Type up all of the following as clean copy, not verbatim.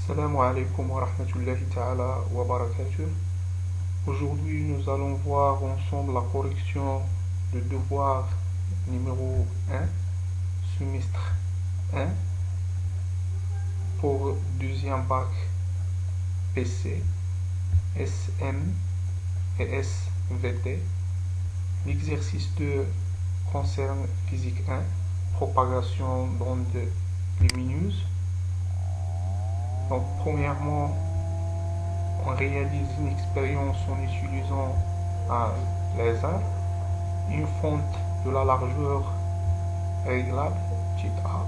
Salam alaikum wa rahmatullahi ta'ala wa barakatuh. Aujourd'hui, nous allons voir ensemble la correction de devoir numéro 1, semestre 1, pour deuxième bac PC, SM et SVT. L'exercice 2 concerne physique 1, propagation d'ondes lumineuses. Donc, premièrement, on réalise une expérience en utilisant un laser, une fonte de la largeur réglable, petit a,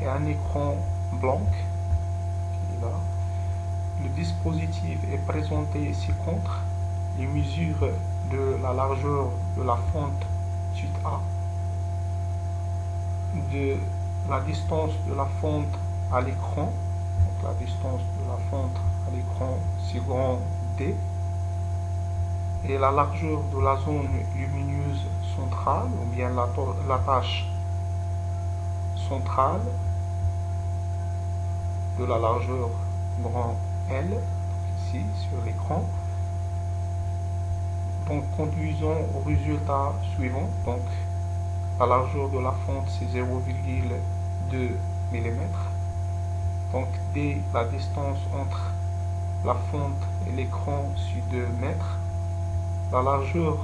et un écran blanc, qui est là. Le dispositif est présenté ci-contre. Les mesures de la largeur de la fonte petit a, de la distance de la fonte à l'écran, la distance de la fonte à l'écran c'est grand D, et la largeur de la zone lumineuse centrale ou bien la tâche centrale de la largeur grand L ici sur l'écran. Donc conduisant au résultat suivant. Donc la largeur de la fonte c'est 0,2 mm. Donc D, la distance entre la fonte et l'écran c'est 2 mètres. La largeur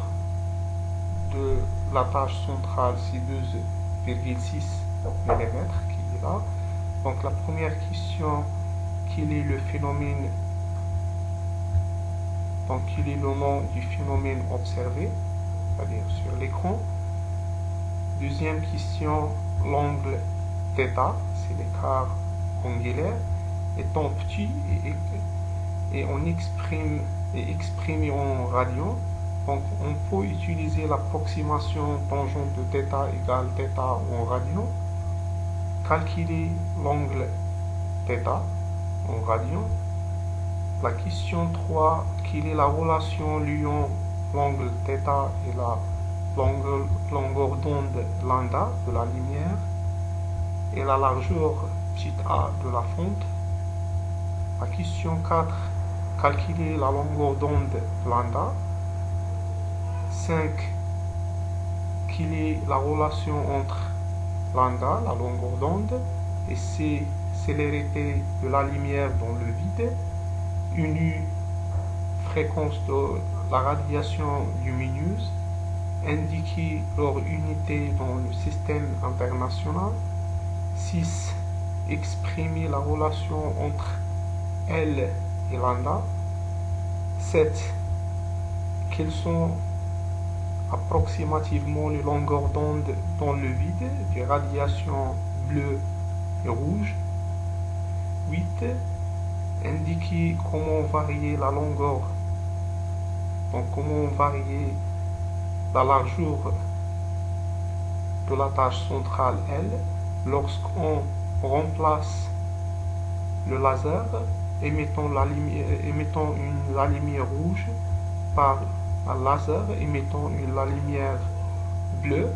de la tâche centrale c'est 2,6 mm qui est là. Donc la première question, quel est le phénomène, donc quel est le nom du phénomène observé, c'est-à-dire sur l'écran. Deuxième question, l'angle θ, c'est l'écart angulaire, étant petit et on exprime exprimé en radians. Donc on peut utiliser l'approximation tangente de θ égale θ en radians. Calculer l'angle θ en radians. La question 3, quelle est la relation liant l'angle θ et la longueur d'onde lambda de la lumière et la largeur petit a de la fonte. La question 4, calculer la longueur d'onde lambda. 5, quelle est la relation entre lambda, la longueur d'onde, et célérité de la lumière dans le vide, une fréquence de la radiation lumineuse, indiquer leur unité dans le système international. 6, exprimer la relation entre L et lambda. 7, quelles sont approximativement les longueurs d'onde dans le vide des radiations bleues et rouges. 8, indiquer comment varier la longueur, donc comment varier la largeur de la tâche centrale L lorsqu'on remplace le laser émettant la lumière rouge par un laser émettant la lumière bleue,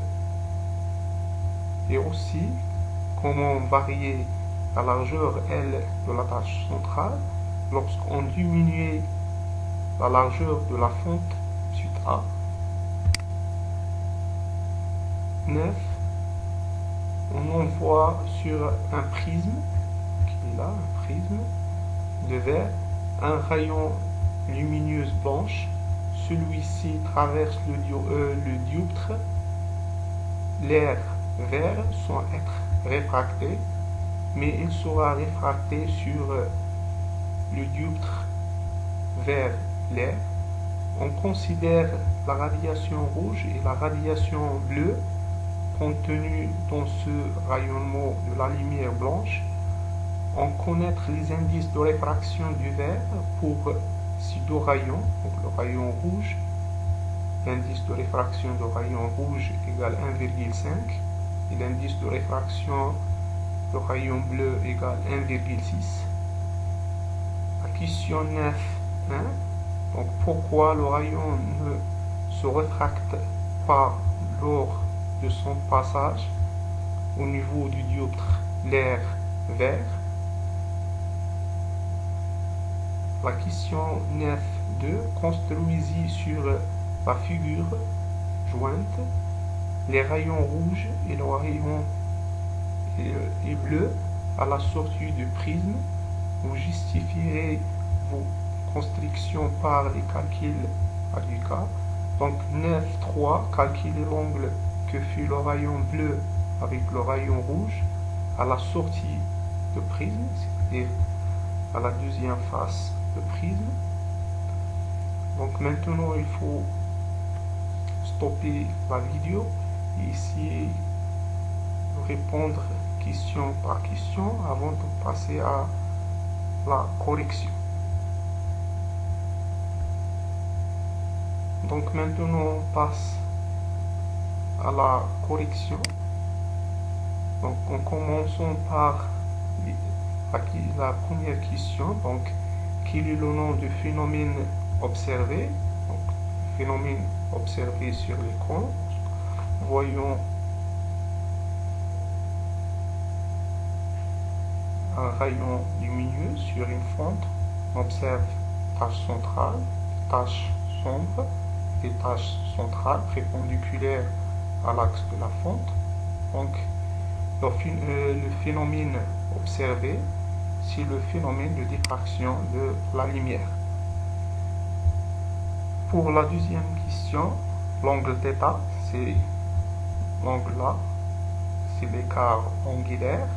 et aussi comment varier la largeur L de la tâche centrale lorsqu'on diminue la largeur de la fonte suite A. 9, on envoie sur un prisme, qui est là, un prisme de verre, un rayon lumineuse blanche. Celui-ci traverse le dioptre. L'air vert sans être réfracté, mais il sera réfracté sur le dioptre vers l'air. On considère la radiation rouge et la radiation bleue contenues dans ce rayonnement de la lumière blanche. On connaît les indices de réfraction du verre pour ces deux rayons, donc le rayon rouge, l'indice de réfraction du rayon rouge égale 1,5 et l'indice de réfraction du rayon bleu égale 1,6. La question 9, hein? Donc pourquoi le rayon ne se réfracte pas lors de son passage au niveau du dioptre l'air vert? la question 9.2, construisez sur la figure jointe les rayons rouges et le rayon bleu à la sortie du prisme. Vous justifierez vos constructions par les calculs du cas. Donc 9.3, calculez l'angle que fait le rayon bleu avec le rayon rouge à la sortie de prisme, c'est-à-dire à la deuxième face de prisme. Donc maintenant il faut stopper la vidéo et essayer de répondre question par question avant de passer à la correction. Donc maintenant on passe à la correction. Donc en commençant par la première question, donc quel est le nom du phénomène observé? Donc phénomène observé sur l'écran. Voyons un rayon lumineux sur une fente. On observe tache centrale, tache sombre, des taches centrales perpendiculaires à l'axe de la fente. Donc le phénomène observé, c'est le phénomène de diffraction de la lumière. Pour la deuxième question, l'angle θ, c'est l'angle là, c'est l'écart angulaire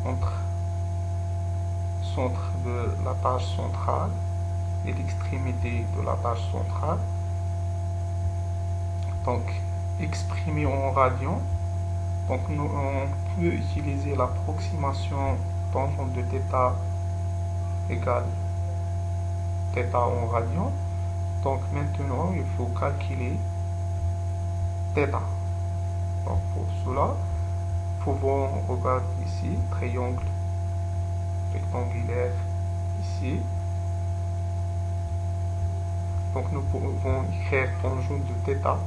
entre le centre de la tache centrale et l'extrémité de la tache centrale. Donc exprimé en radians. Donc on peut utiliser l'approximation tangente de θ égale θ en radian. Donc maintenant il faut calculer θ. Donc pour cela, nous pouvons regarder ici, triangle rectangulaire ici. Donc nous pouvons écrire tangente de θ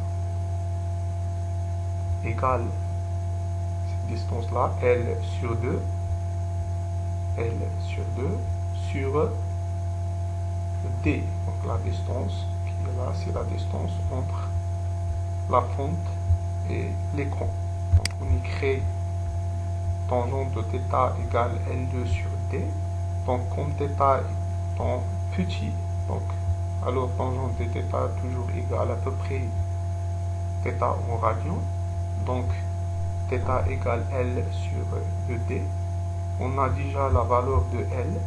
égale cette distance là, L sur 2, L sur 2 sur D. Donc la distance qui est là, c'est la distance entre la fente et l'écran. Donc on écrit tangente de θ égale L2 sur D. Donc comme θ étant petit, donc alors tangente de θ toujours égale à peu près θ en radian. Donc θ égale L sur 2D. On a déjà la valeur de L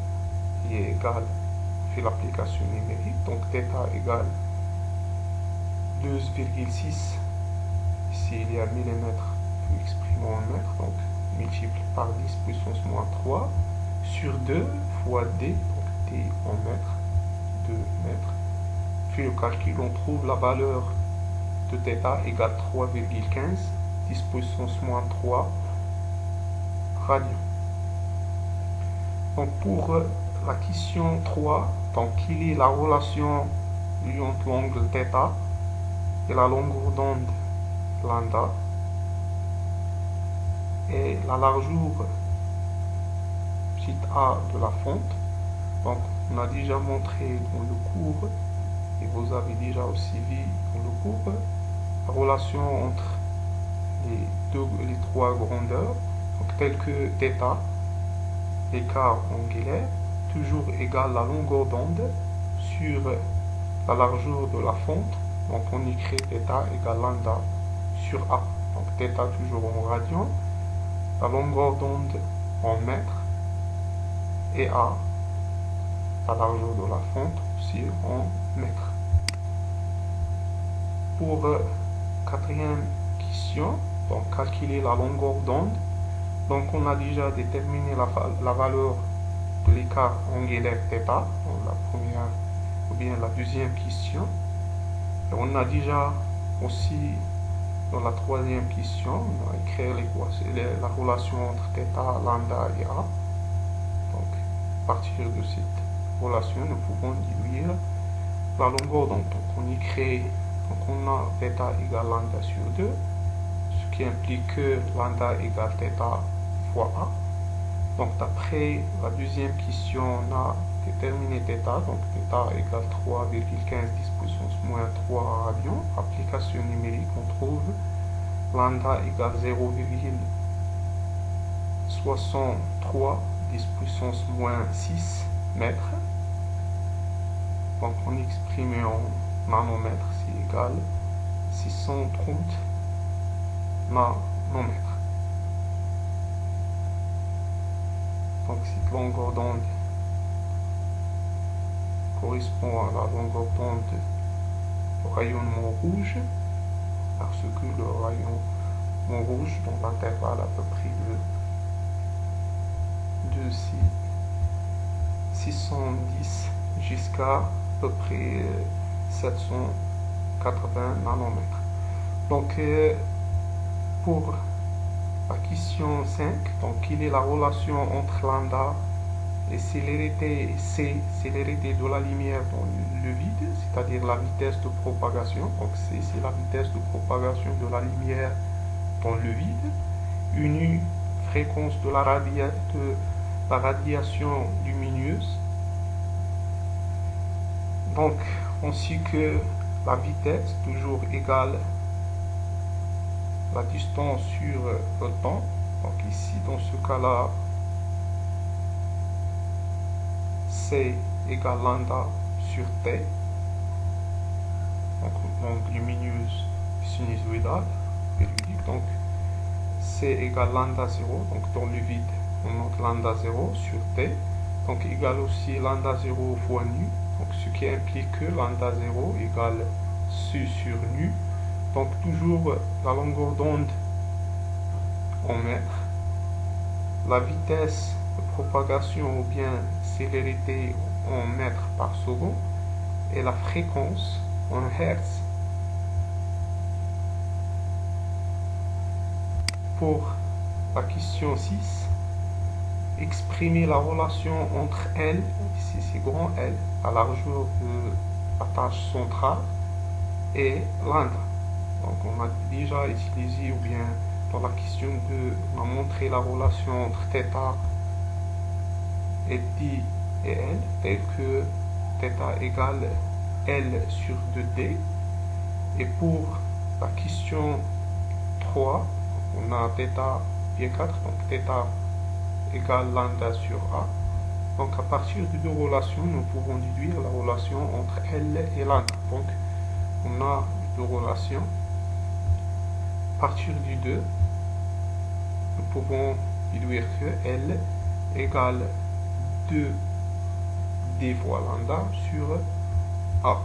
qui est égale, on fait l'application numérique. Donc θ égale 12,6. Ici il y a millimètres, nous exprimons en mètres. Donc multiple par 10 puissance moins 3 sur 2 fois D, donc D en mètres, 2 mètres. Puis le calcul, on trouve la valeur de θ égale 3,15, 10 puissance moins 3 radians. Donc pour la question 3, donc quelle est la relation entre l'angle θ et la longueur d'onde lambda et la largeur petite a de la fente. Donc on a déjà montré dans le cours et vous avez déjà aussi vu dans le cours la relation entre les trois grandeurs, donc telle que θ, l'écart angulaire, toujours égal à la longueur d'onde sur la largeur de la fente. Donc on écrit θ égale lambda sur A. Donc θ toujours en radian, la longueur d'onde en mètres et A, la largeur de la fente aussi en mètres. Pour quatrième question, donc calculer la longueur d'onde. Donc on a déjà déterminé la valeur de l'écart angulaire θ dans la première ou bien la deuxième question. Et on a déjà aussi dans la troisième question, on a écrit la relation entre θ, lambda et A. Donc à partir de cette relation, nous pouvons déduire la longueur d'onde. Donc on écrit, donc on a θ égale lambda sur 2, ce qui implique que lambda égale θ fois A. Donc d'après la deuxième question, on a déterminer θ, donc θ égale 3,15 10 puissance moins 3 radians. Application numérique, on trouve lambda égale 0,63 10 puissance moins 6 mètres. Donc on exprime en nanomètres, c'est égal 630 nanomètres. Donc cette longueur d'onde correspond à la longueur d'onde du rayonnement rouge, parce que le rayonnement rouge dans l'intervalle à peu près de 610 jusqu'à peu près 780 nanomètres. Donc pour la question 5, donc quelle est la relation entre lambda et célérité C, célérité de la lumière dans le vide, c'est-à-dire la vitesse de propagation. Donc C, c'est la vitesse de propagation de la lumière dans le vide, une fréquence de la radiation lumineuse. Donc on sait que la vitesse toujours égale la distance sur le temps. Donc ici dans ce cas-là, C égale lambda sur T, donc longue lumineuse sinusoïdale périodique. Donc C égale lambda 0, donc dans le vide on note lambda 0 sur T, donc égale aussi lambda 0 fois nu, donc ce qui implique que lambda 0 égale C sur nu. Donc toujours la longueur d'onde en mètres, la vitesse de propagation ou bien célérité en mètres par seconde et la fréquence en hertz. Pour la question 6, exprimer la relation entre L, ici c'est grand L, la largeur de la tâche centrale, et lambda. Donc on a déjà utilisé, ou bien dans la question 2, on a montré la relation entre θ et pi et L, tel que θ égale L sur 2D. Et pour la question 3, on a θ pi 4, donc θ égale lambda sur A. Donc à partir de deux relations, nous pouvons déduire la relation entre L et lambda. Donc on a deux relations. À partir du 2, nous pouvons déduire que L égale 2D fois lambda sur A.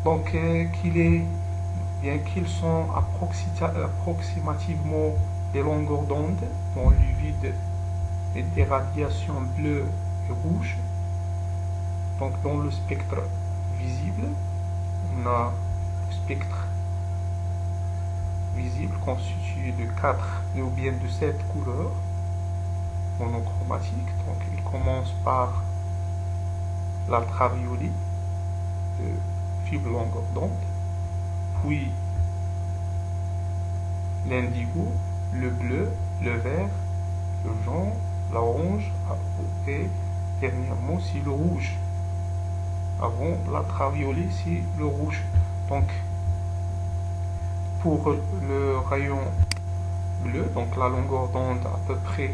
Donc qu'ils sont approximativement des longueurs d'onde dans le vide et des radiations bleues et rouges, donc dans le spectre visible, on a le spectre visible constitué de 4 ou bien de 7 couleurs monochromatiques. Donc il commence par l'ultraviolet de faible longueur d'onde, puis l'indigo, le bleu, le vert, le jaune, l'orange et dernièrement c'est le rouge. Avant l'ultraviolet c'est le rouge. Donc pour le rayon bleu, donc la longueur d'onde à peu près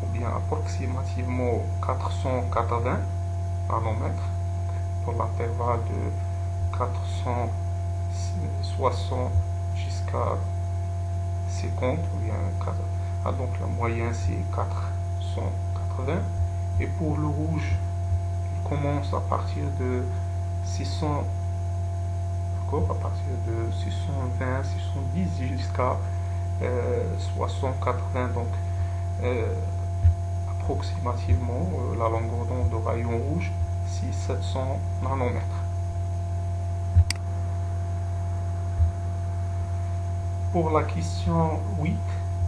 ou bien approximativement 480 nanomètres pour l'intervalle de 460 jusqu'à 50 ou bien 4. Donc la moyenne c'est 480. Et pour le rouge, il commence à partir de 600, à partir de 620, 610 jusqu'à 680. Donc approximativement la longueur d'onde de rayon rouge c'est 700 nanomètres. Pour la question 8,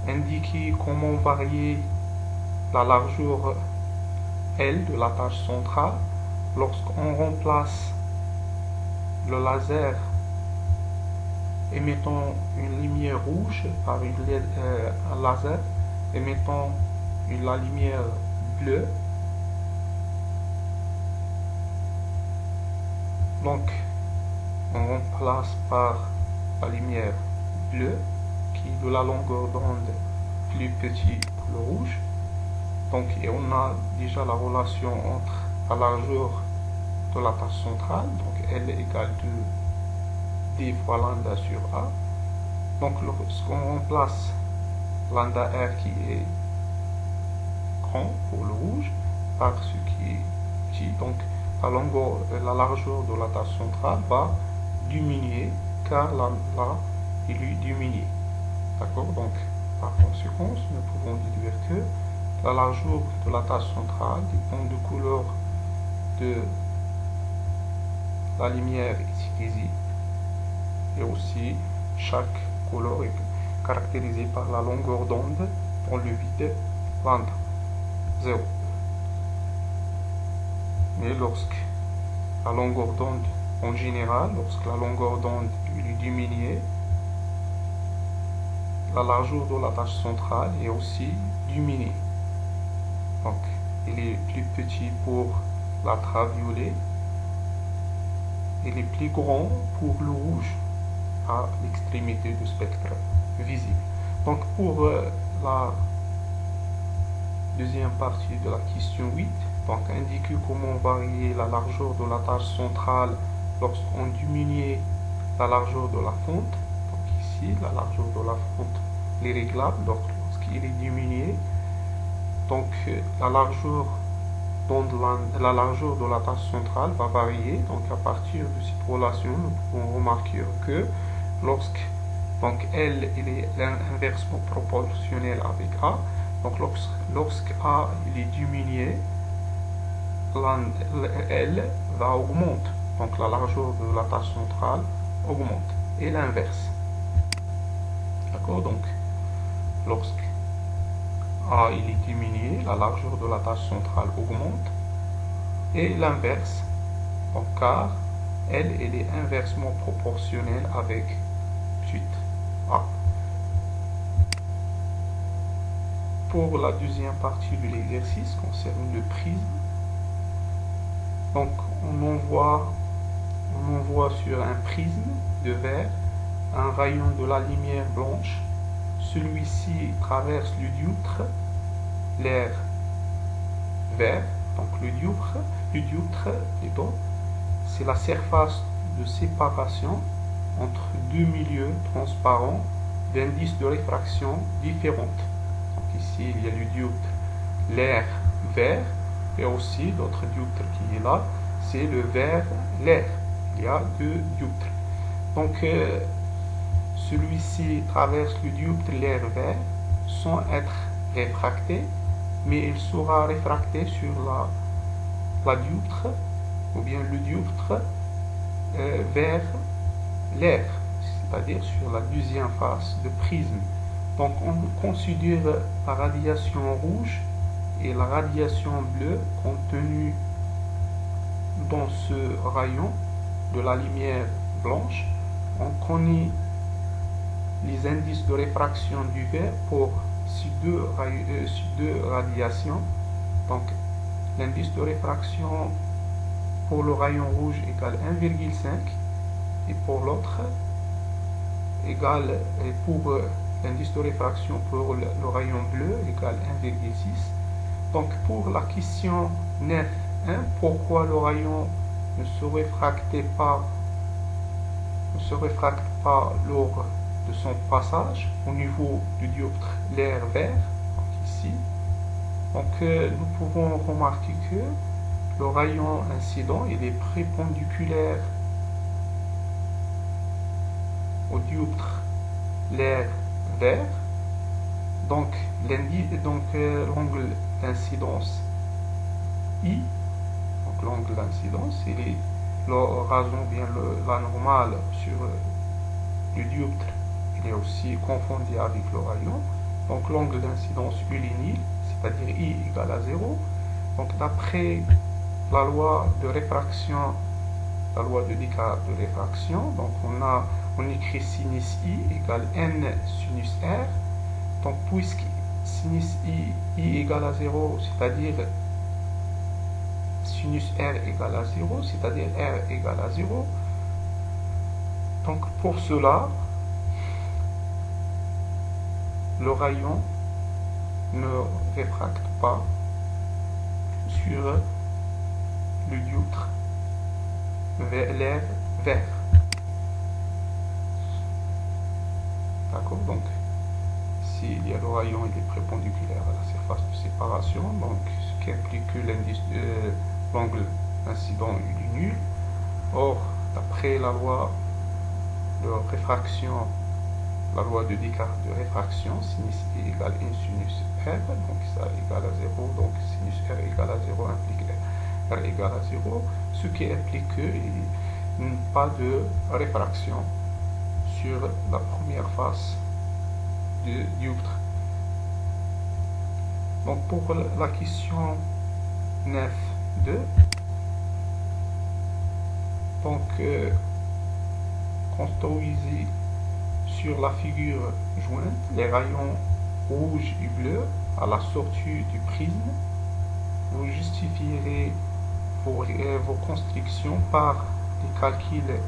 indiquer comment varier la largeur L de la tâche centrale lorsqu'on remplace le laser émettant une lumière rouge par un laser émettant la lumière bleue Donc, on remplace par la lumière bleue, qui est de la longueur d'onde plus petite que le rouge. Donc, et on a déjà la relation entre la largeur de la tâche centrale, donc L égale 2 D fois lambda sur A. Donc, lorsqu'on remplace lambda R qui est grand pour le rouge par ce qui est petit, donc la largeur de la tâche centrale va diminuer car là il est diminué. D'accord? Donc, par conséquence, nous pouvons déduire que la largeur de la tâche centrale dépend de la couleur de la lumière utilisée, et aussi chaque couleur est caractérisée par la longueur d'onde dans le vide lambda 0. Mais lorsque la longueur d'onde en général, lorsque la longueur d'onde est diminuée, la largeur de la tâche centrale est aussi diminuée. Donc, il est plus petit pour l'ultraviolet, il est plus grand pour le rouge à l'extrémité du spectre visible. Donc, pour la deuxième partie de la question 8, donc indiquer comment varier la largeur de la tâche centrale lorsqu'on diminue la largeur de la fente. Donc ici, la largeur de la fente est réglable lorsqu'il est diminué. Donc la largeur de la tâche centrale va varier. Donc à partir de cette relation, nous pouvons remarquer que L est inversement proportionnel avec A. Donc lorsque A il est diminué, L va augmenter. Donc la largeur de la tâche centrale augmente. Et l'inverse. D'accord? Donc lorsque A il est diminué, la largeur de la tâche centrale augmente. Et l'inverse. Donc car L elle est inversement proportionnelle avec petit A. Pour la deuxième partie de l'exercice concernant le prisme, donc on envoie sur un prisme de verre un rayon de la lumière blanche. Celui-ci traverse le dioptre, l'air vert. Donc le dioptre plutôt, c'est la surface de séparation entre deux milieux transparents d'indices de réfraction différentes. Ici, il y a le dioptre, l'air vert, et aussi l'autre dioptre qui est là, c'est le vert, l'air. Il y a deux dioptres. Donc, celui-ci traverse le dioptre, l'air vert, sans être réfracté, mais il sera réfracté sur la dioptre, ou bien le dioptre vers l'air, c'est-à-dire sur la deuxième face de prisme. Donc on considère la radiation rouge et la radiation bleue contenues dans ce rayon de la lumière blanche. On connaît les indices de réfraction du verre pour ces deux radiations. Donc l'indice de réfraction pour le rayon rouge égale 1,5 et pour l'autre égale, pour l'indice de réfraction pour le rayon bleu égale 1,6. Donc pour la question 9, pourquoi le rayon ne se réfracte pas lors de son passage au niveau du dioptre l'air vert, ici. Donc nous pouvons remarquer que le rayon incident il est perpendiculaire au dioptre l'air vert. Donc l'angle d'incidence I, donc l'angle d'incidence, il est le raison bien la normale sur le dioptre, il est aussi confondu avec le rayon. Donc l'angle d'incidence ulinile, c'est-à-dire I égale à 0. Donc d'après la loi de réfraction, la loi de Descartes de réfraction, donc on écrit sinus I égale N sinus R. Donc puisque sinus I égale à 0, c'est-à-dire sinus R égale à 0, c'est-à-dire R égale à 0. Donc pour cela, le rayon ne réfracte pas sur le dioptre l'air vert. D'accord? Donc, s'il y a le rayon, il est perpendiculaire à la surface de séparation, donc ce qui implique que l'angle incident est nul. Or, d'après la loi de réfraction, la loi de Descartes de réfraction, sinus I égale 1 sinus R, donc ça égale à 0, donc sinus R égale à 0 implique R égale à 0, ce qui implique qu'il n'y a pas de réfraction sur la première face du dioptre. Donc pour la question 9.2, donc construisez sur la figure jointe les rayons rouge et bleu à la sortie du prisme. Vous justifierez vos constructions par des calculs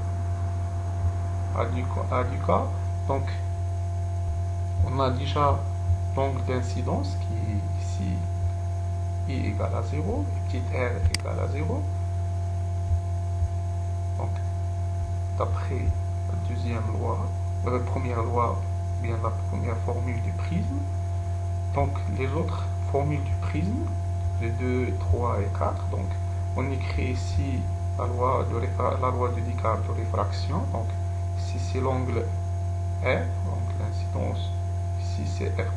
ADUCA. Donc on a déjà l'angle d'incidence qui est ici I égale à 0 et petit r égale à 0. Donc d'après la deuxième loi, première loi, bien la première formule du prisme. Donc les autres formules du prisme, les 2, 3 et 4, donc on écrit ici la loi de Descartes de réfraction. Donc ici c'est l'angle R, donc l'incidence, ici c'est R',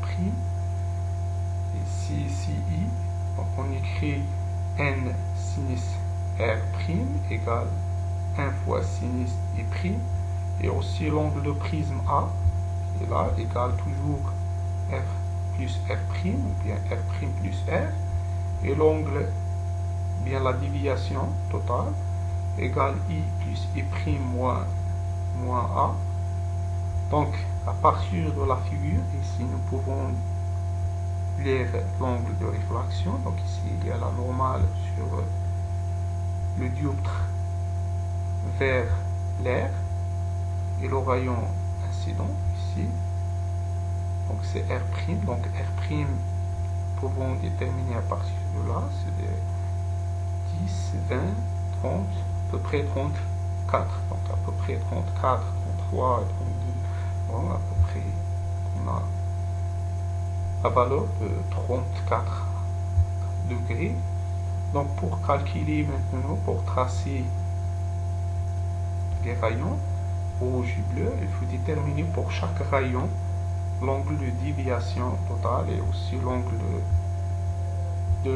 ici I, donc on écrit N sinus R' égale 1 fois sinus I', et aussi l'angle de prisme A, qui est là, égale toujours R plus R', ou bien R' plus R, et l'angle, bien la déviation totale, égale I plus I' moins A. Donc, à partir de la figure, ici, nous pouvons lire l'angle de réfraction. Donc, ici, il y a la normale sur le dioptre vers l'air et le rayon incident, ici. Donc, c'est R'. Donc, R', pouvons déterminer à partir de là, c'est de 10, 20, 30, à peu près 34. Donc, à peu près 34, 33, 32. Bon, à peu près, on a la valeur de 34 degrés. Donc pour calculer maintenant, pour tracer les rayons rouge et bleu, il faut déterminer pour chaque rayon l'angle de déviation totale et aussi l'angle de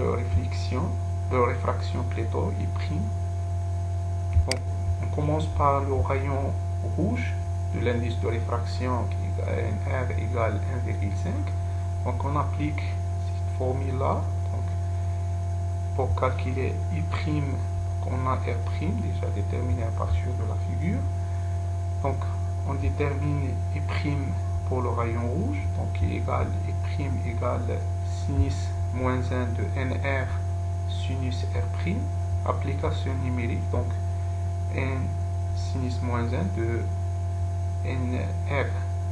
réfraction plutôt, I'. Donc on commence par le rayon rouge de l'indice de réfraction qui est R égale 1,5. Donc on applique cette formule là. Donc pour calculer I', on a R' déjà déterminé à partir de la figure. Donc on détermine I' pour le rayon rouge, donc I égale sinus moins 1 de NR sinus R', application numérique, donc N sinus moins 1 de NR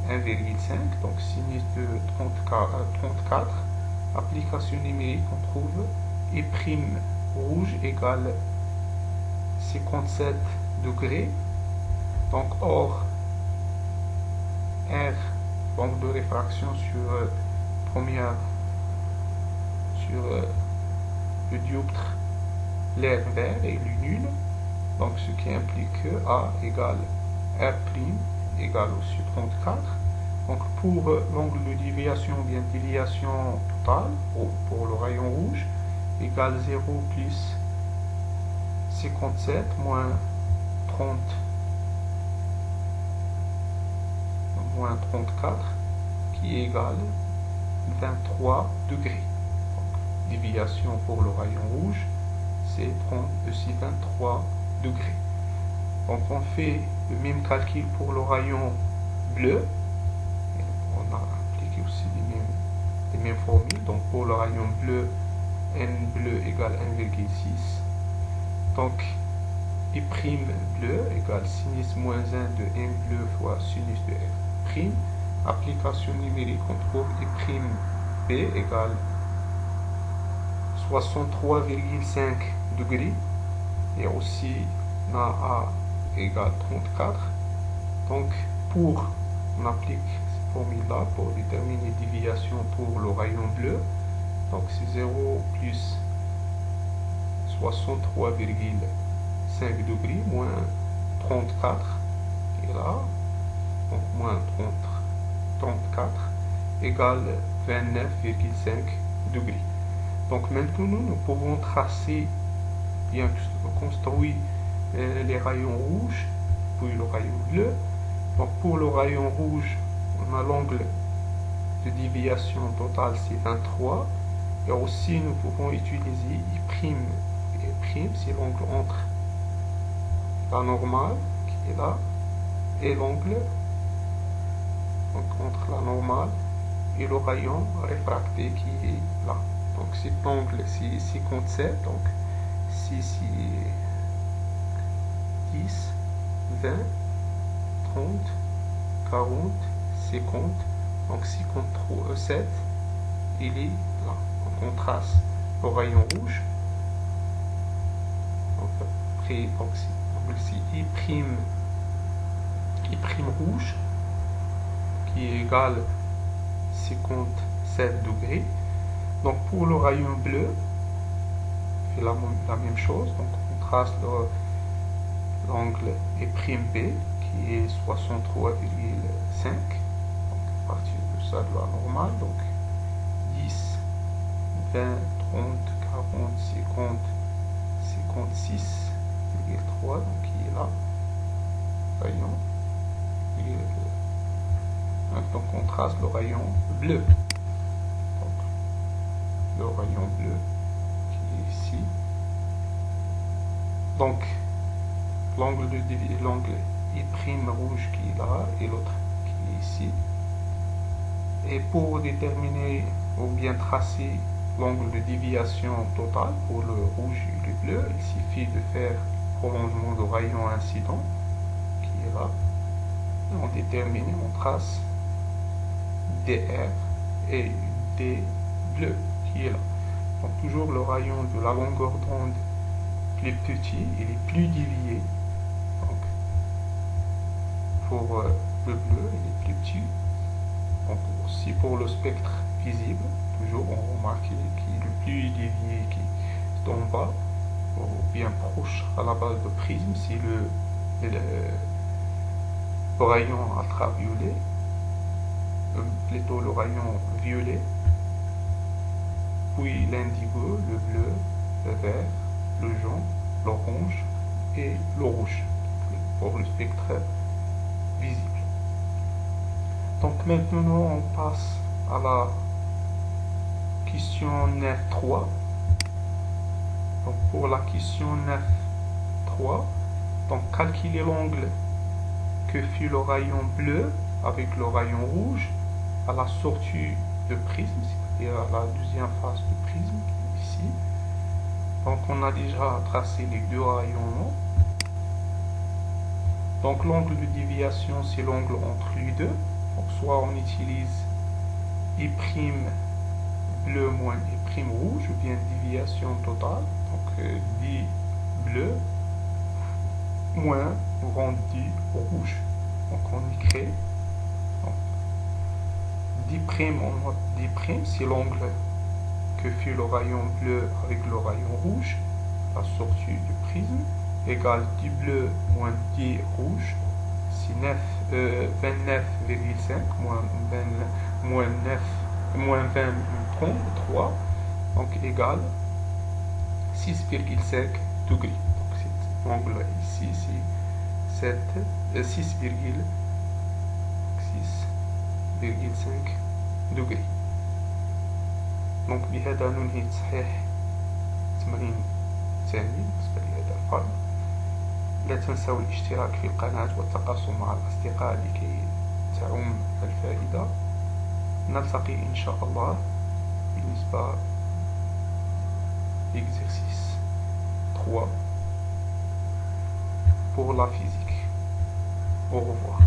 1,5, donc sinus de 34, application numérique, on trouve I' rouge égale 57 degrés, donc or R, l'angle de réfraction sur le dioptre l'air vert est nul, donc ce qui implique que A égale R' égale aussi 34. Donc pour l'angle de déviation, bien déviation totale, pour le rayon rouge, égale 0 plus 57 moins 30 moins 34 qui égale 23 degrés. Donc, déviation pour le rayon rouge, c'est aussi 23 degrés. Donc on fait le même calcul pour le rayon bleu. Et on a appliqué aussi les mêmes formules. Donc pour le rayon bleu, N bleu égale 1,6 Donc, I' bleu égale sinus moins 1 de M bleu fois sinus de F prime. Application numérique, on trouve I' B égale 63,5 degrés. Et aussi, on a A égale 34. Donc, on applique cette formule-là pour déterminer déviation pour le rayon bleu. Donc, c'est 0 plus 63,5 degrés moins 34. Et là, donc moins 34 égale 29,5 degrés. Donc, maintenant, nous pouvons tracer, bien construire les rayons rouges, puis le rayon bleu. Donc pour le rayon rouge, on a l'angle de déviation totale, c'est 23. Et aussi, nous pouvons utiliser I' et prime, c'est l'angle entre la normale qui est là et l'angle entre la normale et le rayon réfracté qui est là. Donc cet angle, c'est 57. Donc si c'est 10, 20, 30, 40, 50, donc 57, il est là. Donc on trace le rayon rouge. Donc après, donc ici I' rouge qui est égal 57 degrés. Donc pour le rayon bleu, on fait la même chose. Donc on trace l'angle I'B qui est 63,5. Donc à partir de ça, de la normale. Donc 10, 20, 30, 40, 50, 56,3. Donc il est là. Rayon. Donc on trace le rayon bleu. Donc, le rayon bleu qui est ici. Donc l'angle I' rouge qui est là et l'autre qui est ici. Et pour déterminer ou bien tracer l'angle de déviation totale pour le rouge et le bleu, il suffit de faire prolongement du rayon incident qui est là. Et on détermine, on trace DR et D bleu qui est là. Donc toujours le rayon de la longueur d'onde plus petit, il est plus dévié. Donc pour le bleu, il est plus petit. Donc aussi pour le spectre visible, toujours on remarque qu'il est le plus dévié qui est en bas, ou bien proche à la base de prisme, c'est le rayon ultraviolet, plutôt le rayon violet, puis l'indigo, le bleu, le vert, le jaune, l'orange et le rouge pour le spectre visible. Donc maintenant on passe à la question 9.3. Donc pour la question 9.3, donc calculer l'angle que fit le rayon bleu avec le rayon rouge à la sortie de prisme, c'est-à-dire à la deuxième phase de prisme ici. Donc on a déjà tracé les deux rayons. Donc l'angle de déviation, c'est l'angle entre les deux. Donc soit on utilise I' bleu moins I' rouge, ou bien déviation totale. Donc D bleu moins rond D rouge. Donc on écrit D', on note D', c'est l'angle que fait le rayon bleu avec le rayon rouge, la sortie du prisme, égale D bleu moins D rouge, c'est 29,5 moins 20,3, donc égale 6,5 degrés. Donc cet angle ici, c'est 6,5 degrés. Donc بهذا ننهي تصحيح 80 ثانية بالنسبة لهذا الفرد. لا تنسوا الاشتراك في القناة والتواصل مع الأصدقاء لكي تعم الفائدة. نلتقي إن شاء الله بالنسبة لإكزرسيس 3 pour la physique. Au revoir.